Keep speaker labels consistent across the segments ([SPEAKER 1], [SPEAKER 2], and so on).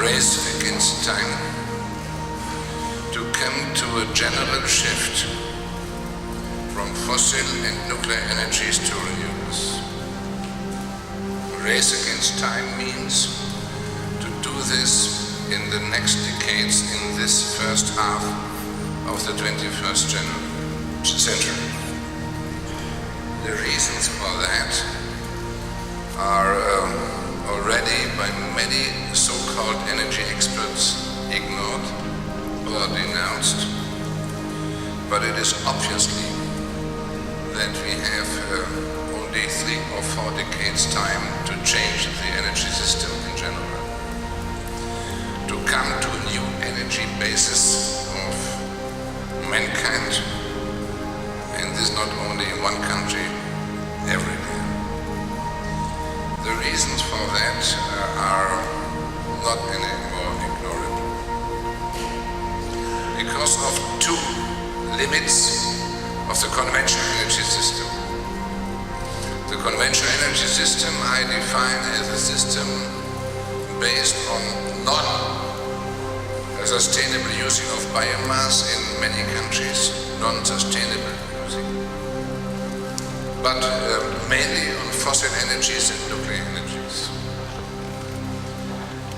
[SPEAKER 1] race against time to come to a general shift from fossil and nuclear energies to renewables. A race against time means to do this in the next decades, in this first half of the 21st century. The reasons for that are already by many so-called energy experts ignored or denounced, but it is obviously that we have only 3 or 4 decades time to change the energy system in general, to come to a new energy basis of mankind, and this not only in one country, everywhere. The reasons for that are not anymore ignorable. Because of 2 limits of the conventional energy system. The conventional energy system I define as a system based on non-sustainable using of biomass in many countries, non-sustainable using, but mainly on fossil energies and nuclear energies.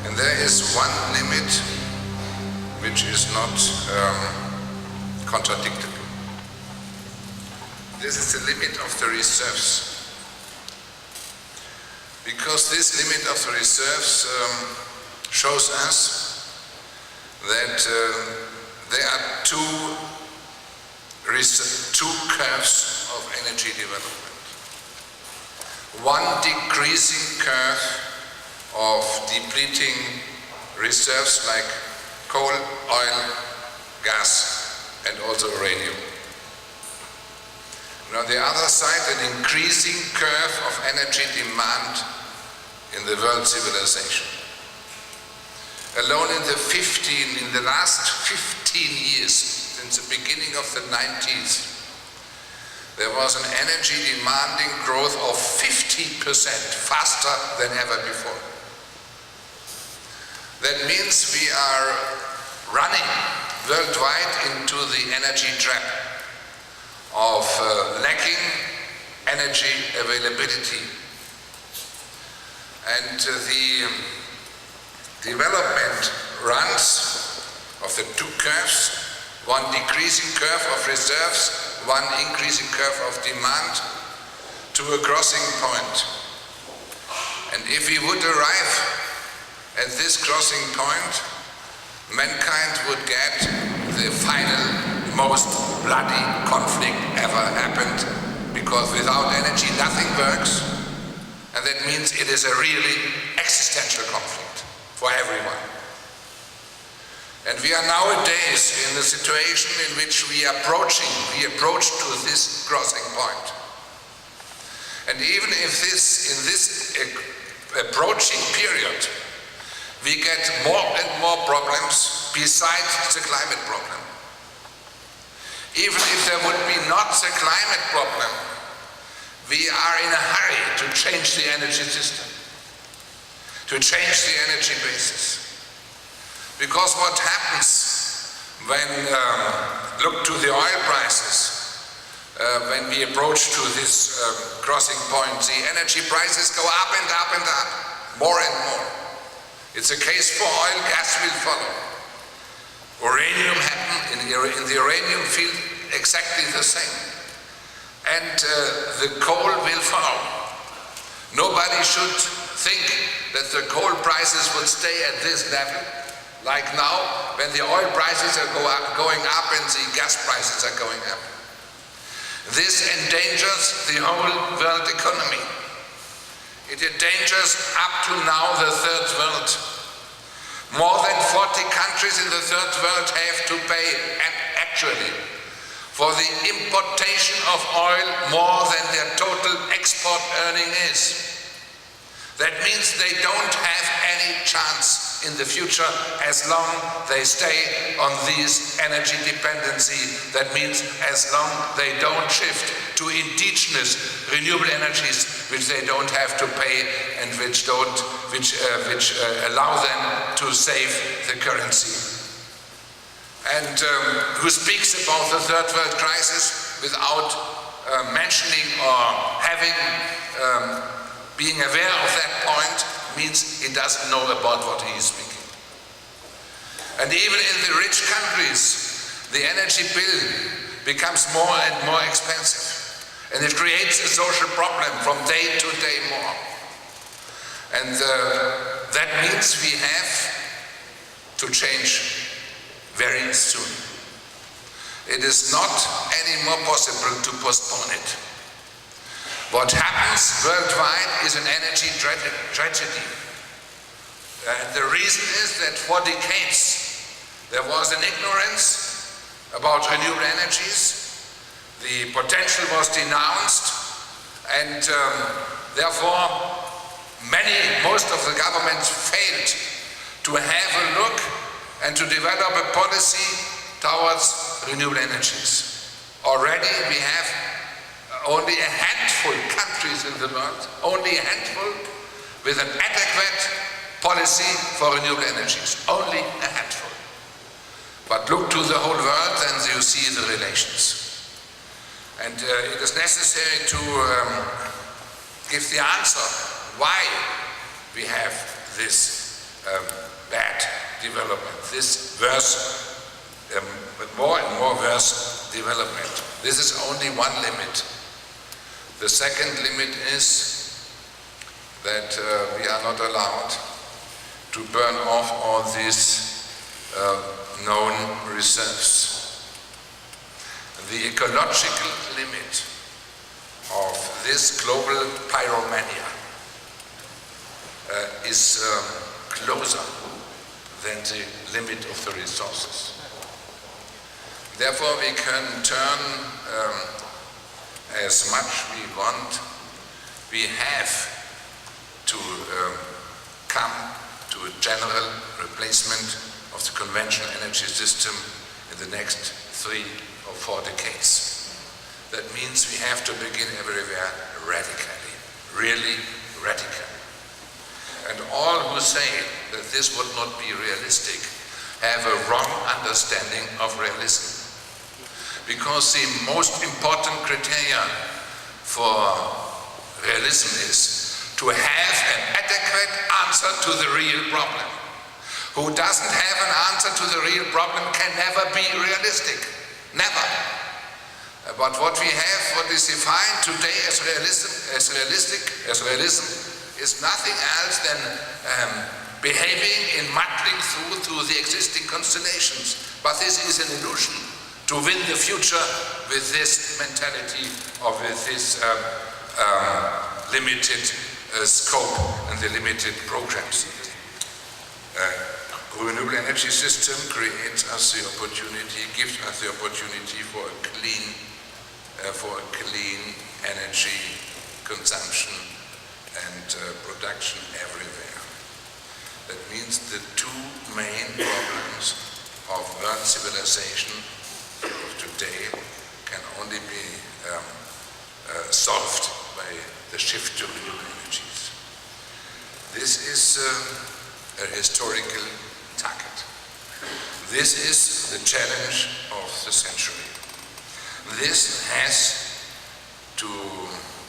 [SPEAKER 1] And there is one limit which is not contradictory. This is the limit of the reserves. Because this limit of the reserves shows us that there are two curves of energy development. One decreasing curve of depleting reserves like coal, oil, gas, and also uranium. And on the other side, an increasing curve of energy demand in the world civilization. Alone in the last 15 years, since the beginning of the 90s, there was an energy demanding growth of 50%, faster than ever before. That means we are running worldwide into the energy trap of lacking energy availability. And the development runs of the 2 curves, one decreasing curve of reserves, one increasing curve of demand, to a crossing point. And if we would arrive at this crossing point, mankind would get the final most bloody conflict ever happened, because without energy nothing works, and that means it is a really existential conflict for everyone. And we are nowadays in the situation in which we approach to this crossing point. And even if in this approaching period we get more and more problems besides the climate problem. Even if there would be not the climate problem, we are in a hurry to change the energy system, to change the energy basis. Because what happens when, look to the oil prices, when we approach to this crossing point, the energy prices go up and up and up, more and more. It's a case for oil, gas will follow. Uranium happened in the uranium field, exactly the same. And the coal will follow. Nobody should think that the coal prices would stay at this level, like now, when the oil prices are going up and the gas prices are going up. This endangers the whole world economy. It endangers up to now the third world. More than 40 countries in the third world have to pay actually for the importation of oil more than their total export earning is. That means they don't have any chance in the future as long they stay on these energy dependency. That means as long they don't shift to indigenous renewable energies which they don't have to pay and which allow them to save the currency. And who speaks about the third world crisis without mentioning or being aware of that point means he doesn't know about what he is speaking. And even in the rich countries, the energy bill becomes more and more expensive. And it creates a social problem from day to day more. And that means we have to change very soon. It is not anymore possible to postpone it. What happens worldwide is an energy tragedy. And the reason is that for decades there was an ignorance about renewable energies. The potential was denounced, and therefore most of the governments failed to have a look and to develop a policy towards renewable energies. Already we have only a handful of countries in the world, only a handful with an adequate policy for renewable energies, only a handful. But look to the whole world and you see the relations. And it is necessary to give the answer why we have this bad development, this worse, more and more worse development. This is only one limit. The second limit is that we are not allowed to burn off all these known reserves. The ecological limit of this global pyromania is closer than the limit of the resources. Therefore, we can turn as much we want. We have to come to a general replacement of the conventional energy system in the next 3 or 4 decades. That means we have to begin everywhere radically, really radically. And all who say that this would not be realistic have a wrong understanding of realism. Because the most important criterion for realism is to have an adequate answer to the real problem. Who doesn't have an answer to the real problem can never be realistic. Never. But what we have, what is defined today as realism is nothing else than behaving in muddling through the existing constellations. But this is an illusion to win the future with this mentality or with this limited scope and the limited programs. Renewable energy system creates us the opportunity, gives us the opportunity for a clean energy consumption and production everywhere. That means the 2 main problems of world civilization of today can only be solved by the shift to renewable energies. This is a historical target. This is the challenge of the century. This has to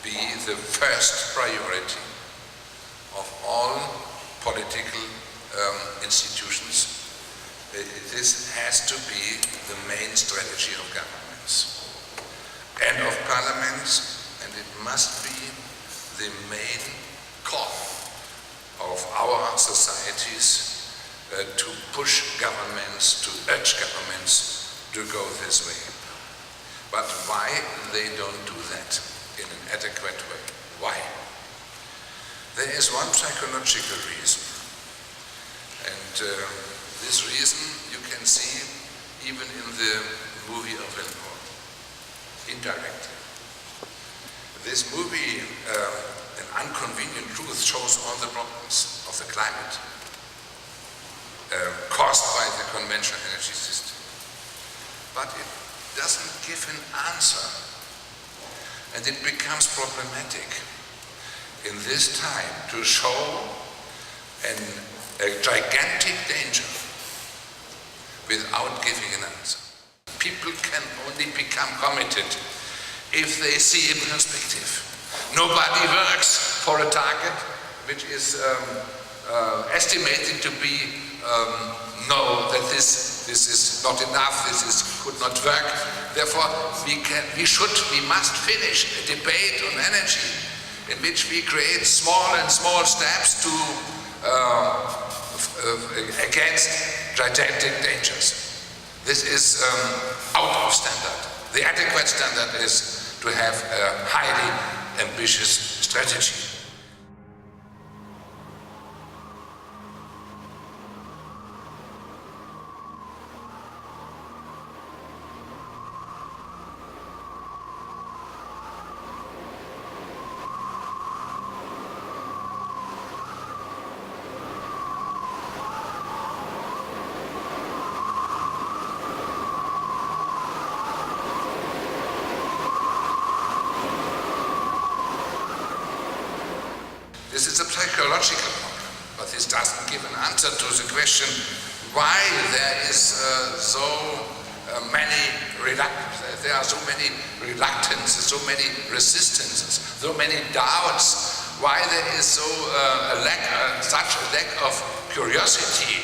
[SPEAKER 1] be the first priority of all political institutions. This has to be the main strategy of governments and of parliaments, and it must be the main call of our societies to push governments, to urge governments to go this way. But why they don't do that in an adequate way? Why? There is one psychological reason, and this reason you can see even in the movie of Renewable, indirectly. This movie, An Inconvenient Truth, shows all the problems of the climate. caused by the conventional energy system. But it doesn't give an answer, and it becomes problematic in this time to show a gigantic danger without giving an answer. People can only become committed if they see a perspective. Nobody works for a target which is estimated to be no, that this is not enough, could not work. Therefore, we must finish a debate on energy in which we create small steps to against gigantic dangers. This is out of standard. The adequate standard is to have a highly ambitious strategy. This is a psychological problem, but this doesn't give an answer to the question why there is so many reluctances, so many resistances, so many doubts, why there is such a lack of curiosity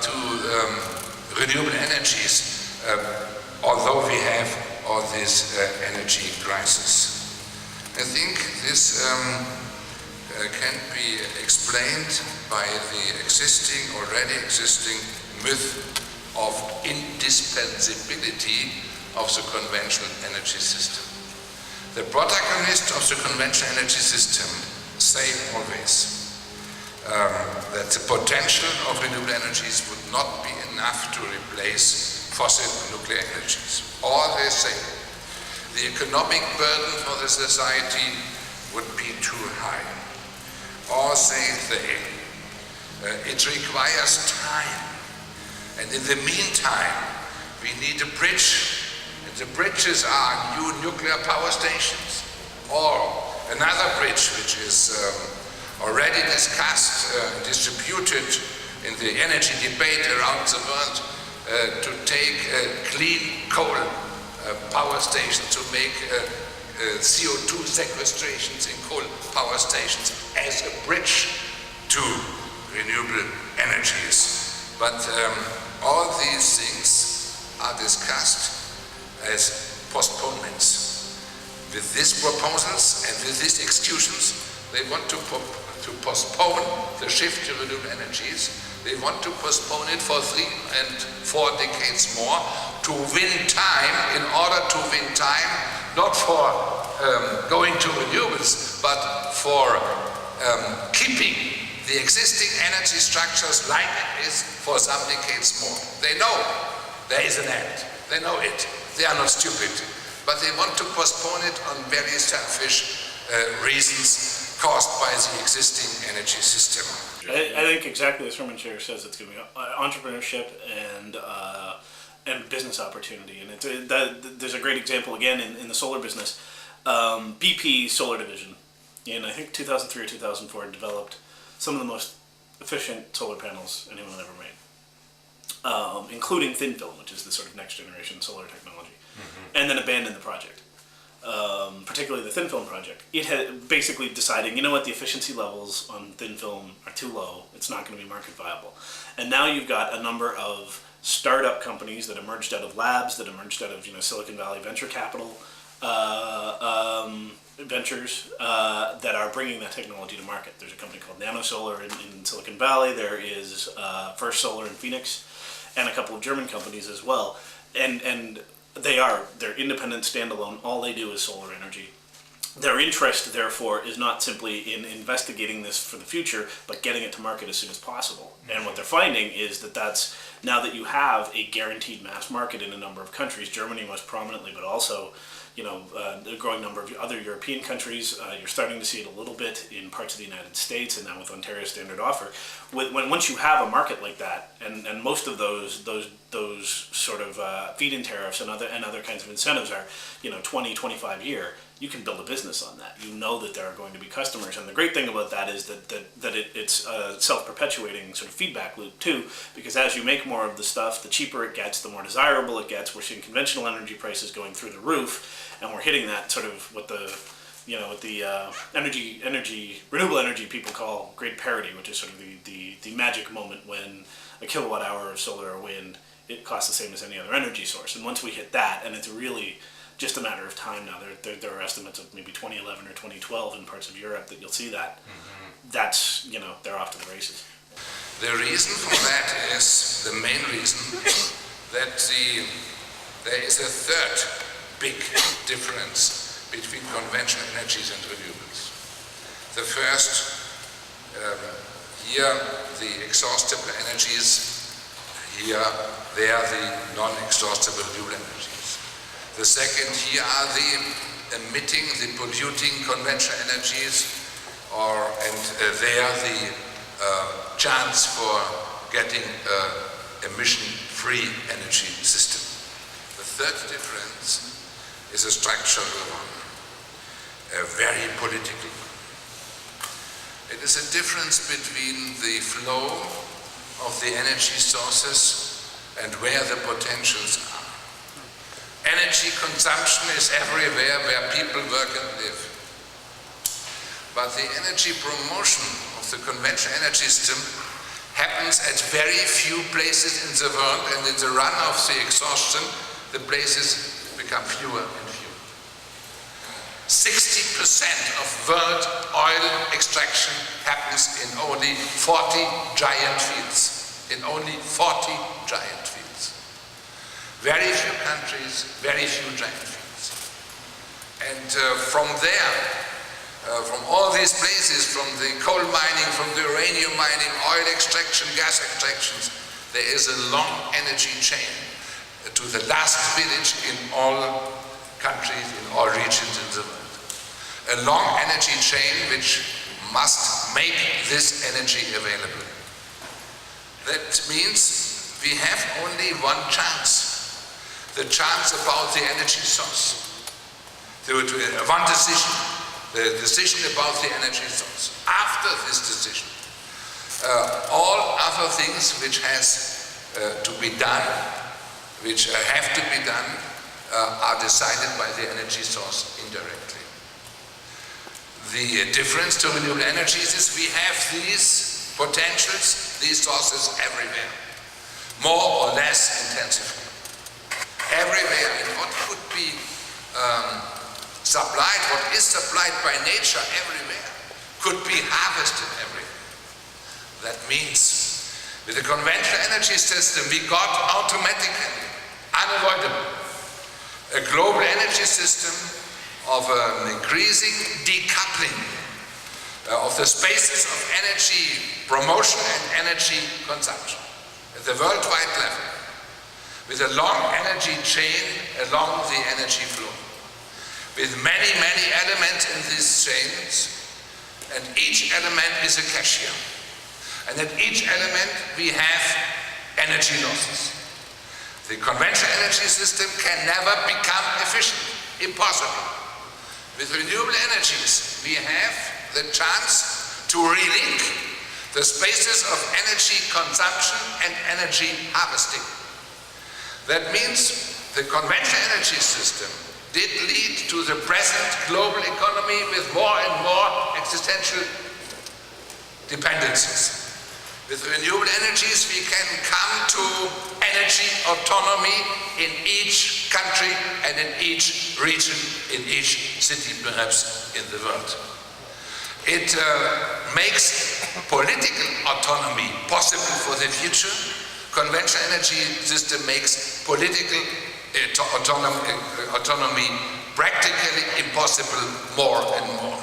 [SPEAKER 1] to renewable energies, although we have all this energy crisis. I think this can be explained by the already existing myth of indispensability of the conventional energy system. The protagonists of the conventional energy system say always that the potential of renewable energies would not be enough to replace fossil nuclear energies. Or they say the economic burden for the society would be too high. Or say they, it requires time, and in the meantime we need a bridge, and the bridges are new nuclear power stations, or another bridge which is already discussed, distributed in the energy debate around the world, to take clean coal power stations, to make CO2 sequestrations in coal power stations as a bridge to renewable energies. But all these things are discussed as postponements. With these proposals and with these excuses, they want to postpone the shift to renewable energies. They want to postpone it for 3 and 4 decades more to win time, in order to win time, not for going to renewables, but for keeping the existing energy structures like it is for some decades more. They know there is an end. They know it. They are not stupid. But they want to postpone it on very selfish reasons caused by the existing energy system.
[SPEAKER 2] I think exactly as Herman Scherer says, it's going to be entrepreneurship and business opportunity. And there's a great example again in the solar business. BP Solar Division in I think 2003 or 2004 developed some of the most efficient solar panels anyone ever made, including thin film, which is the sort of next generation solar technology, and then abandoned the project. Particularly the thin film project. It had basically decided, you know what, the efficiency levels on thin film are too low, it's not going to be market viable. And now you've got a number of startup companies that emerged out of labs, that emerged out of Silicon Valley venture capital ventures that are bringing that technology to market. There's a company called NanoSolar in Silicon Valley, there is First Solar in Phoenix, and a couple of German companies as well. And they're independent, standalone, all they do is solar energy. Their interest, therefore, is not simply in investigating this for the future, but getting it to market as soon as possible. And what they're finding is that's now that you have a guaranteed mass market in a number of countries, Germany most prominently, but also a growing number of other European countries. You're starting to see it a little bit in parts of the United States, and now with Ontario Standard Offer. Once you have a market like that, and most of those sort of feed-in tariffs and other kinds of incentives are 20, 25 year, you can build a business on that. You know that there are going to be customers, and the great thing about that is that it's a self-perpetuating sort of feedback loop too, because as you make more of the stuff, the cheaper it gets, the more desirable it gets. We're seeing conventional energy prices going through the roof, and we're hitting that sort of what the renewable energy people call grid parity, which is sort of the magic moment when a kilowatt hour of solar or wind, it costs the same as any other energy source. And once we hit that, and it's really just a matter of time now. There are estimates of maybe 2011 or 2012 in parts of Europe that you'll see that. That's, they're off to the races.
[SPEAKER 1] The reason for that is, the main reason, that there is a third big difference between conventional energies and renewables. The first, here the exhaustible energies, they are the non-exhaustible renewable energies. The second, here are the emitting, the polluting conventional energies, and there the chance for getting emission-free energy system. The third difference is a structural one, very political. It is a difference between the flow of the energy sources and where the potentials are. Energy consumption is everywhere where people work and live. But the energy promotion of the conventional energy system happens at very few places in the world, and in the run of the exhaustion, the places become fewer and fewer. 60% of world oil extraction happens in only 40 giant fields. In only 40 giant fields. Very few countries, very few giant fields. And from there, from all these places, from the coal mining, from the uranium mining, oil extraction, gas extractions, there is a long energy chain to the last village in all countries, in all regions in the world. A long energy chain which must make this energy available. That means we have only one chance. The chance about the energy source. One decision, the decision about the energy source. After this decision, all other things which has to be done, which have to be done, are decided by the energy source indirectly. The difference to renewable energies is we have these potentials, these sources everywhere, more or less intensively. Everywhere, and what could be supplied, what is supplied by nature everywhere, could be harvested everywhere. That means, with the conventional energy system, we got automatically, unavoidable, a global energy system of an increasing decoupling of the spaces of energy promotion and energy consumption at the worldwide level, with a long energy chain along the energy flow, with many, many elements in these chains, and each element is a cashier. And at each element we have energy losses. The conventional energy system can never become efficient, impossible. With renewable energies we have the chance to relink the spaces of energy consumption and energy harvesting. That means the conventional energy system did lead to the present global economy with more and more existential dependencies. With renewable energies we can come to energy autonomy in each country and in each region, in each city perhaps in the world. It makes political autonomy possible for the future. Conventional energy system makes political autonomy practically impossible more and more.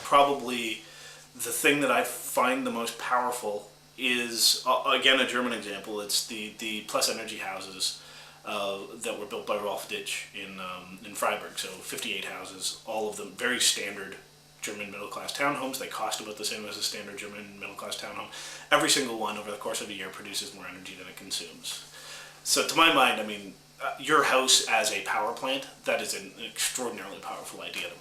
[SPEAKER 2] Probably the thing that I find the most powerful is, again, a German example. It's the plus energy houses that were built by Rolf Ditch in Freiburg. So 58 houses, all of them very standard German middle-class townhomes. They cost about the same as a standard German middle-class townhome. Every single one over the course of a year produces more energy than it consumes. So to my mind, I mean, your house as a power plant, that is an extraordinarily powerful idea to